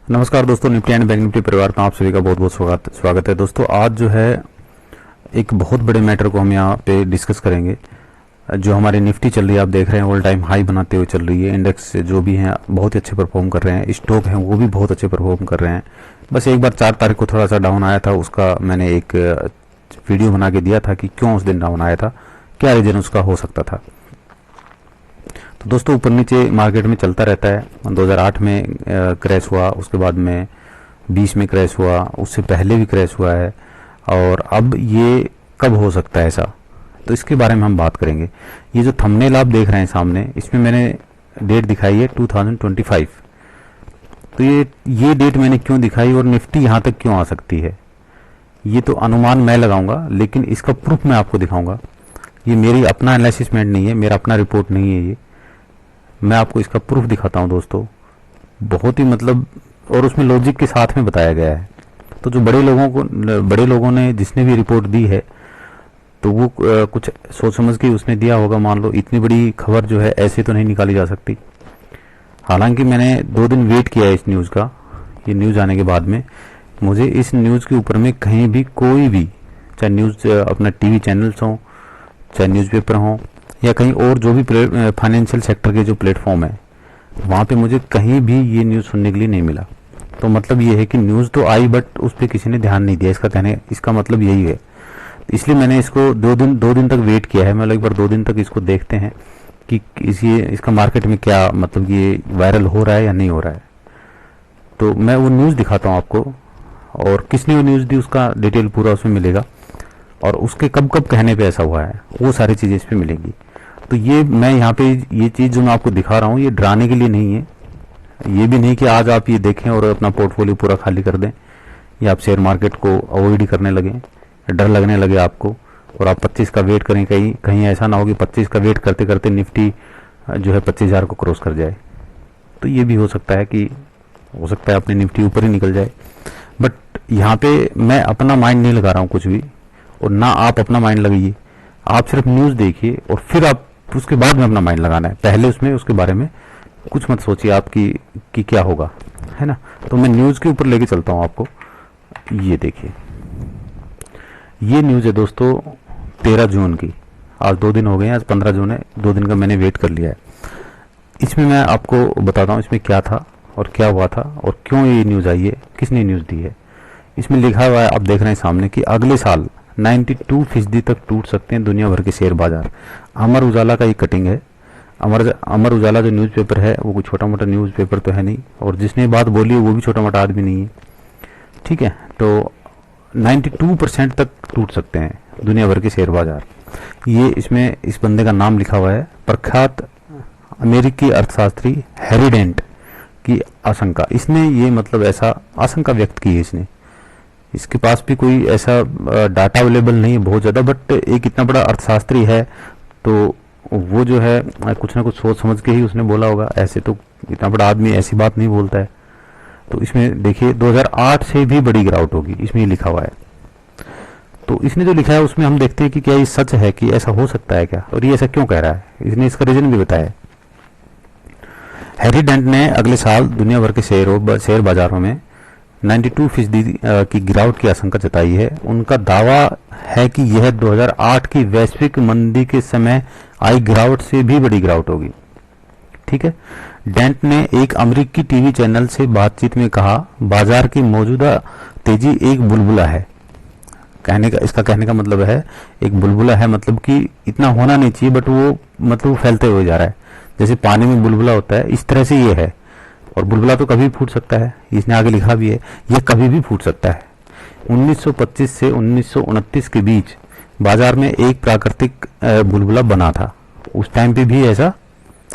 नमस्कार दोस्तों, Nifty and bank Nifty परिवार में आप सभी का बहुत बहुत स्वागत है। दोस्तों आज जो है एक बहुत बड़े मैटर को हम यहाँ पे डिस्कस करेंगे। जो हमारी निफ्टी चल रही है, आप देख रहे हैं ऑल टाइम हाई बनाते हुए चल रही है। इंडेक्स जो भी हैं बहुत ही अच्छे परफॉर्म कर रहे हैं, स्टॉक हैं वो भी बहुत अच्छे परफॉर्म कर रहे हैं। बस एक बार 4 तारीख को थोड़ा सा डाउन आया था, उसका मैंने एक वीडियो बना के दिया था कि क्यों उस दिन डाउन आया था, क्या रीजन उसका हो सकता था। तो दोस्तों ऊपर नीचे मार्केट में चलता रहता है। 2008 में क्रैश हुआ, उसके बाद में 20 में क्रैश हुआ, उससे पहले भी क्रैश हुआ है, और अब ये कब हो सकता है ऐसा, तो इसके बारे में हम बात करेंगे। ये जो थंबनेल आप देख रहे हैं सामने, इसमें मैंने डेट दिखाई है 2025। तो ये डेट मैंने क्यों दिखाई और निफ्टी यहाँ तक क्यों आ सकती है, ये तो अनुमान मैं लगाऊंगा, लेकिन इसका प्रूफ मैं आपको दिखाऊंगा। ये मेरी अपना एनालिसिसमेंट नहीं है, मेरा अपना रिपोर्ट नहीं है, ये मैं आपको इसका प्रूफ दिखाता हूं दोस्तों। बहुत ही मतलब, और उसमें लॉजिक के साथ में बताया गया है। तो जो बड़े लोगों ने जिसने भी रिपोर्ट दी है, तो वो कुछ सोच समझ के उसने दिया होगा। मान लो इतनी बड़ी खबर जो है ऐसे तो नहीं निकाली जा सकती। हालांकि मैंने 2 दिन वेट किया है इस न्यूज़ का। ये न्यूज़ आने के बाद में मुझे इस न्यूज़ के ऊपर में कहीं भी कोई भी, चाहे न्यूज़ अपना टीवी चैनल्स हों, चाहे न्यूज़पेपर हों, या कहीं और जो भी फाइनेंशियल सेक्टर के जो प्लेटफॉर्म है, वहाँ पे मुझे कहीं भी ये न्यूज़ सुनने के लिए नहीं मिला। तो मतलब ये है कि न्यूज़ तो आई बट उस पर किसी ने ध्यान नहीं दिया, इसका मतलब यही है। इसलिए मैंने इसको 2 दिन तक वेट किया है। मैं एक बार 2 दिन तक इसको देखते हैं कि इसका मार्केट में क्या मतलब ये वायरल हो रहा है या नहीं हो रहा है। तो मैं वो न्यूज़ दिखाता हूँ आपको, और किसने वो न्यूज़ दी उसका डिटेल पूरा उसमें मिलेगा, और उसके कब कब कहने पे ऐसा हुआ है वो सारी चीज़ें इस पर मिलेंगी। तो ये मैं यहाँ पे ये चीज़ जो मैं आपको दिखा रहा हूँ, ये डराने के लिए नहीं है। ये भी नहीं कि आज आप ये देखें और अपना पोर्टफोलियो पूरा खाली कर दें, या आप शेयर मार्केट को अवॉइड ही करने लगें, डर लगने लगे आपको, और आप 25 का वेट करें। कहीं ऐसा ना हो कि 25 का वेट करते करते निफ्टी जो है 25,000 को क्रॉस कर जाए। तो ये भी हो सकता है अपनी निफ्टी ऊपर ही निकल जाए। बट यहाँ पे मैं अपना माइंड नहीं लगा रहा हूँ कुछ भी, और ना आप अपना माइंड लगाइए। आप सिर्फ न्यूज़ देखिए और फिर आप उसके बाद में अपना माइंड लगाना है। पहले उसके बारे में कुछ मत सोचिए आपकी कि क्या होगा, है ना। तो मैं न्यूज़ के ऊपर लेके चलता हूँ आपको। ये देखिए, ये न्यूज़ है दोस्तों 13 जून की। आज 2 दिन हो गए हैं, आज 15 जून है। 2 दिन का मैंने वेट कर लिया है। इसमें मैं आपको बताता हूँ इसमें क्या था और क्या हुआ था और क्यों ये न्यूज़ आई है, किसने न्यूज़ दी है। इसमें लिखा हुआ है, आप देख रहे हैं सामने, कि अगले साल 92% तक टूट सकते हैं दुनिया भर के शेयर बाजार। अमर उजाला का ये कटिंग है। अमर उजाला जो न्यूज़पेपर है वो कोई छोटा मोटा न्यूज़पेपर तो है नहीं, और जिसने बात बोली है वो भी छोटा मोटा आदमी नहीं है, ठीक है। तो 92% तक टूट सकते हैं दुनिया भर के शेयर बाजार। ये इसमें इस बंदे का नाम लिखा हुआ है, प्रख्यात अमेरिकी अर्थशास्त्री हैरी डेंट की आशंका। इसने ये मतलब ऐसा आशंका व्यक्त की है इसने। इसके पास भी कोई ऐसा डाटा अवेलेबल नहीं है बहुत ज़्यादा, बट एक इतना बड़ा अर्थशास्त्री है तो वो जो है कुछ ना कुछ सोच समझ के ही उसने बोला होगा। ऐसे तो इतना बड़ा आदमी ऐसी बात नहीं बोलता है। तो इसमें देखिए 2008 से भी बड़ी गिरावट होगी, इसमें लिखा हुआ है। तो इसने जो लिखा है उसमें हम देखते हैं कि क्या ये सच है, कि ऐसा हो सकता है क्या, और ये ऐसा क्यों कह रहा है। इसने इसका रीजन भी बताया। हैरी डेंट ने अगले साल दुनिया भर के शेयर बाजारों में 92% की गिरावट की आशंका जताई है। उनका दावा है कि यह 2008 की वैश्विक मंदी के समय आई गिरावट से भी बड़ी गिरावट होगी, ठीक है। डेंट ने एक अमेरिकी टीवी चैनल से बातचीत में कहा, बाजार की मौजूदा तेजी एक बुलबुला है। इसका कहने का मतलब है, एक बुलबुला है मतलब कि इतना होना नहीं चाहिए, बट वो मतलब फैलते हुए जा रहा है। जैसे पानी में बुलबुला होता है, इस तरह से ये है। और बुलबुला तो कभी फूट सकता है, इसने आगे लिखा भी है, यह कभी भी फूट सकता है। 1925 से 1929 के बीच बाजार में एक प्राकृतिक बुलबुला बना था। उस टाइम पे भी ऐसा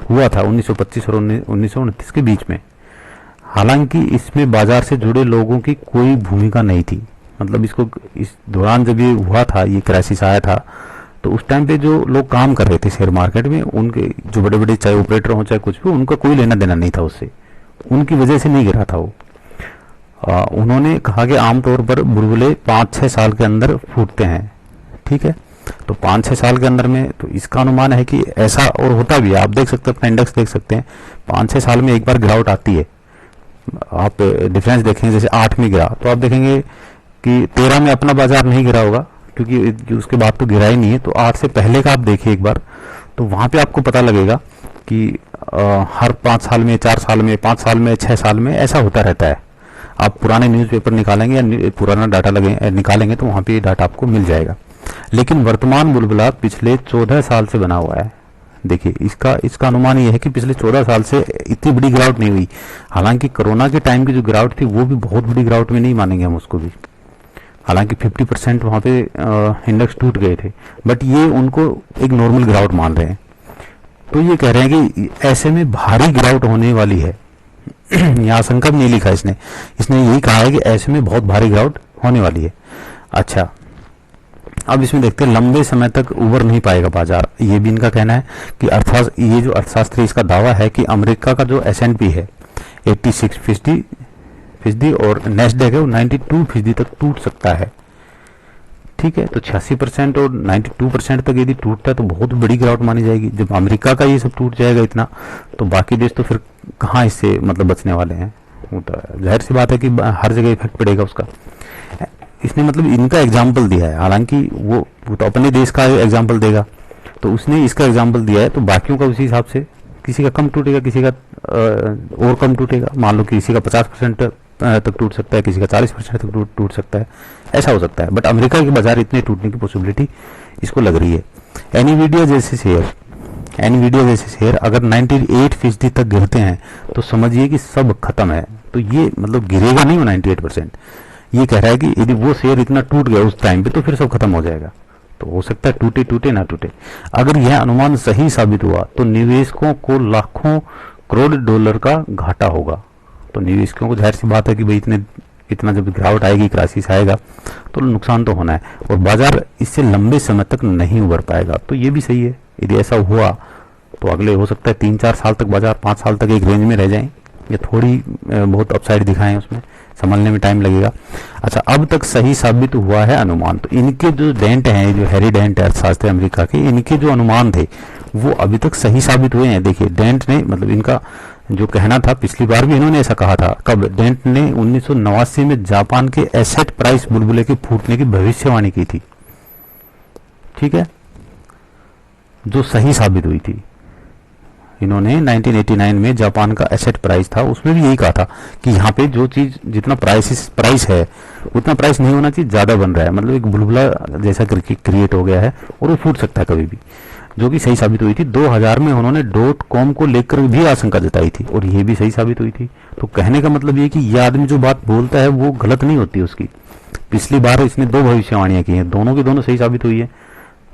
हुआ था, 1925 और 1929 के बीच में। हालांकि इसमें बाजार से जुड़े लोगों की कोई भूमिका नहीं थी। मतलब इस दौरान जब ये हुआ था, ये क्राइसिस आया था, तो उस टाइम पे जो लोग काम कर रहे थे शेयर मार्केट में, उनके जो बड़े बड़े चाहे ऑपरेटर हों चाहे कुछ भी, उनका कोई लेना देना नहीं था उससे। उनकी वजह से नहीं गिरा था वो। उन्होंने कहा कि आमतौर पर बुलबुले 5-6 साल के अंदर फूटते हैं, ठीक है। तो 5-6 साल के अंदर में, तो इसका अनुमान है कि ऐसा और होता भी है। आप देख सकते हैं, अपना इंडेक्स देख सकते हैं, 5-6 साल में एक बार गिरावट आती है। आप डिफरेंस देखेंगे, जैसे 8 में गिरा तो आप देखेंगे कि 13 में अपना बाजार नहीं गिरा होगा, क्योंकि उसके बाद तो गिरा ही नहीं है। तो 8 से पहले का आप देखिए एक बार, तो वहां पे आपको पता लगेगा कि हर 5 साल में, 4 साल में, 5 साल में, 6 साल में ऐसा होता रहता है। आप पुराने न्यूज़पेपर निकालेंगे या पुराना डाटा निकालेंगे तो वहां पे ये डाटा आपको मिल जाएगा। लेकिन वर्तमान बुलबुला पिछले 14 साल से बना हुआ है। देखिए इसका अनुमान ये है कि पिछले 14 साल से इतनी बड़ी गिरावट नहीं हुई। हालांकि कोरोना के टाइम की जो गिरावट थी वो भी बहुत बड़ी गिरावट में नहीं मानेंगे हम उसको भी, हालांकि 50% वहां पे इंडेक्स टूट गए थे, बट ये उनको एक नॉर्मल गिरावट मान रहे हैं। तो ये कह रहे हैं कि ऐसे में भारी गिरावट होने वाली है। यहाँ आशंका भी नहीं लिखा इसने यही कहा है कि ऐसे में बहुत भारी गिरावट होने वाली है। अच्छा, अब इसमें देखते हैं लंबे समय तक उबर नहीं पाएगा बाजार। ये भी इनका कहना है कि ये जो अर्थशास्त्री इसका दावा है कि अमेरिका का जो S&P है 86% और नेस्डैक है वो 92% तक टूट सकता है। ठीक है, तो 86% और 92% तक यदि टूटता है तो बहुत बड़ी गिरावट मानी जाएगी। जब अमेरिका का ये सब टूट जाएगा इतना, तो बाकी देश तो फिर कहाँ इससे मतलब बचने वाले हैं। वो तो जाहिर सी बात है कि हर जगह इफेक्ट पड़ेगा उसका। इसने मतलब इनका एग्जाम्पल दिया है, हालांकि वो तो अपने देश का एग्जाम्पल देगा, तो उसने इसका एग्जाम्पल दिया है, तो बाकियों का उसी हिसाब से किसी का कम टूटेगा, किसी का और कम टूटेगा। मान लो किसी का 50% तक टूट सकता है, किसी का 40% तक टूट सकता है, ऐसा हो सकता है। बट अमेरिका के बाजार इतने टूटने की पॉसिबिलिटी इसको लग रही है। एनवीडिया जैसे शेयर अगर 98% तक गिरते हैं तो समझिए कि सब खत्म है। तो ये मतलब गिरेगा नहीं वो 98%। ये कह रहा है कि यदि वो शेयर इतना टूट गया उस टाइम पे तो फिर सब खत्म हो जाएगा। तो हो सकता है टूटे ना टूटे। अगर यह अनुमान सही साबित हुआ तो निवेशकों को लाखों करोड़ डॉलर का घाटा होगा। तो निवेशकों को जाहिर सी बात है कि भाई इतना जब गिरावट आएगी, क्राइसिस आएगा तो नुकसान तो होना है, और बाजार इससे लंबे समय तक नहीं उबर पाएगा। तो ये भी सही है। यदि ऐसा हुआ तो अगले हो सकता है 3-4 साल तक बाजार 5 साल तक एक रेंज में रह जाए, या थोड़ी बहुत अपसाइड दिखाएं, उसमें संभलने में टाइम लगेगा। अच्छा, अब तक सही साबित हुआ है अनुमान। तो इनके जो डेंट हैं, जो हैरी डेंट है अर्थशास्त्री अमेरिका के, इनके जो अनुमान थे वो अभी तक सही साबित हुए हैं। देखिए डेंट ने मतलब इनका जो कहना था, पिछली बार भी इन्होंने ऐसा कहा था। कब? डेंट ने 1989 में जापान के एसेट प्राइस बुलबुले के फूटने की भविष्यवाणी की थी। ठीक है, जो सही साबित हुई थी। इन्होंने 1989 में जापान का एसेट प्राइस था, उसमें भी यही कहा था कि यहाँ पे जो चीज जितना प्राइस है उतना प्राइस नहीं होना चाहिए, ज्यादा बन रहा है, मतलब एक बुलबुला जैसा क्रिएट हो गया है और वो फूट सकता है कभी भी, जो कि सही साबित हुई थी। 2000 में उन्होंने .com को लेकर भी आशंका जताई थी और ये भी सही साबित हुई थी। तो कहने का मतलब ये कि यह आदमी जो बात बोलता है वो गलत नहीं होती उसकी। पिछली बार इसने 2 भविष्यवाणियां की हैं, दोनों की दोनों सही साबित हुई है।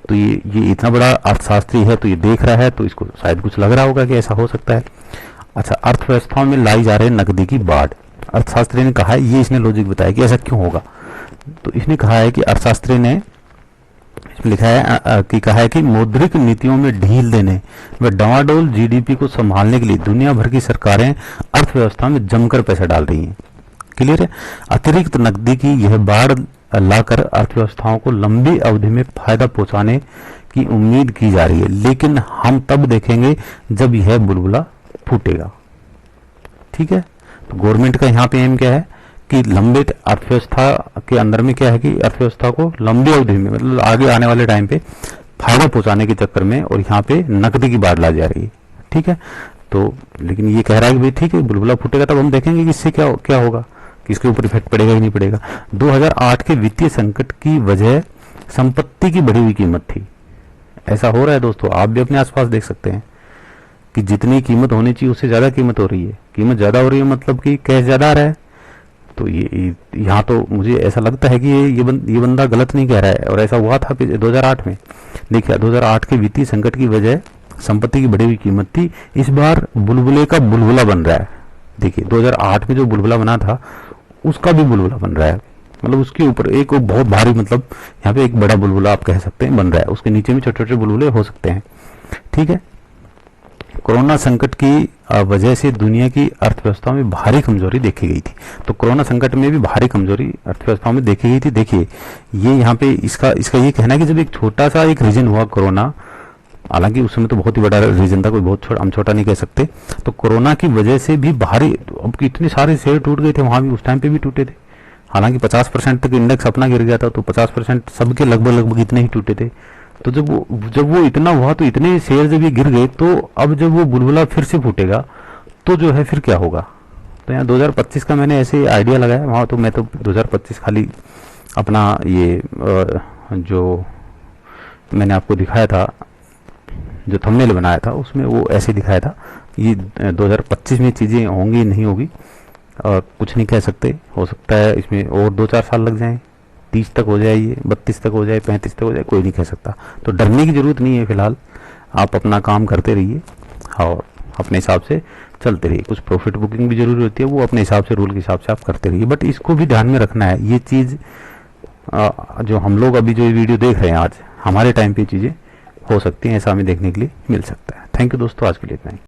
तो ये इतना बड़ा अर्थशास्त्री है, तो ये देख रहा है, तो इसको शायद कुछ लग रहा होगा कि ऐसा हो सकता है। अच्छा, अर्थव्यवस्थाओं में लाई जा रहे नकदी की बाढ़, अर्थशास्त्री ने कहा है, ये इसने लॉजिक बताया कि ऐसा क्यों होगा। तो इसने कहा है कि अर्थशास्त्री ने इसमें लिखा है कि कहा है कि मौद्रिक नीतियों में ढील देने व डावाडोल जीडीपी को संभालने के लिए दुनिया भर की सरकारें अर्थव्यवस्था में जमकर पैसा डाल रही हैं। क्लियर है। अतिरिक्त नकदी की यह बाढ़ लाकर अर्थव्यवस्थाओं को लंबी अवधि में फायदा पहुंचाने की उम्मीद की जा रही है, लेकिन हम तब देखेंगे जब यह बुलबुला फूटेगा। ठीक है, तो गवर्नमेंट का यहाँ पे एम क्या है कि लंबे अर्थव्यवस्था के अंदर में क्या है कि अर्थव्यवस्था को लंबी अवधि में मतलब आगे आने वाले टाइम पे फायदा पहुंचाने के चक्कर में, और यहाँ पे नकदी की बाढ़ ला जा रही है। ठीक है, तो लेकिन ये कह रहा है कि भाई ठीक है बुलबुला फूटेगा, तब हम देखेंगे कि इससे क्या होगा, किसके ऊपर इफेक्ट पड़ेगा कि नहीं पड़ेगा। 2008 के वित्तीय संकट की वजह संपत्ति की बढ़ी हुई कीमत थी। ऐसा हो रहा है दोस्तों, आप भी अपने आसपास देख सकते हैं कि जितनी कीमत होनी चाहिए उससे ज्यादा कीमत हो रही है। कीमत ज्यादा हो रही है मतलब कि कैश ज्यादा आ रहा है। तो ये यहाँ तो मुझे ऐसा लगता है कि ये बंदा गलत नहीं कह रहा है, और ऐसा हुआ था 2008 में। देखिए 2008 के वित्तीय संकट की वजह संपत्ति की बढ़ी हुई कीमत थी। इस बार बुलबुले का बुलबुला बन रहा है। देखिए 2008 में जो बुलबुला बना था उसका भी बुलबुला बन रहा है, मतलब उसके ऊपर एक बहुत भारी, मतलब यहाँ पे एक बड़ा बुलबुला आप कह सकते हैं बन रहा है, उसके नीचे भी छोटे छोटे बुलबुले हो सकते हैं। ठीक है, कोरोना संकट की वजह से दुनिया की अर्थव्यवस्था में भारी कमजोरी देखी गई थी। तो कोरोना संकट में भी भारी कमजोरी अर्थव्यवस्था में देखी गई थी। देखिए ये यहाँ पे इसका ये कहना है कि जब एक छोटा सा एक रीजन हुआ कोरोना, हालांकि उस समय तो बहुत ही बड़ा रीजन था, कोई बहुत हम छोटा नहीं कह सकते। तो कोरोना की वजह से भी भारी, अब इतने सारे शेयर टूट गए थे, वहां भी उस टाइम पे भी टूटे थे। हालांकि 50% तक इंडेक्स अपना गिर गया था, तो 50% सबके लगभग लगभग इतने ही टूटे थे। तो जब वो इतना हुआ, तो इतने शेयर जब ये गिर गए, तो अब जब वो बुलबुला फिर से फूटेगा तो जो है फिर क्या होगा। तो यहाँ 2025 का मैंने ऐसे आइडिया लगाया, वहाँ तो मैं तो 2025 खाली अपना ये जो मैंने आपको दिखाया था, जो थंबनेल बनाया था उसमें वो ऐसे दिखाया था। ये 2025 में चीज़ें होंगी नहीं होगी और कुछ नहीं कह सकते। हो सकता है इसमें और 2-4 साल लग जाएं, 30 तक हो जाए, ये 32 तक हो जाए, 35 तक हो जाए, कोई नहीं कह सकता। तो डरने की जरूरत नहीं है, फिलहाल आप अपना काम करते रहिए और अपने हिसाब से चलते रहिए। कुछ प्रॉफिट बुकिंग भी जरूरी होती है, वो अपने हिसाब से, रूल के हिसाब से आप करते रहिए। बट इसको भी ध्यान में रखना है, ये चीज़ जो हम लोग अभी जो ये वीडियो देख रहे हैं आज, हमारे टाइम पे चीज़ें हो सकती हैं, ऐसा हमें देखने के लिए मिल सकता है। थैंक यू दोस्तों, आज के लिए इतना ही।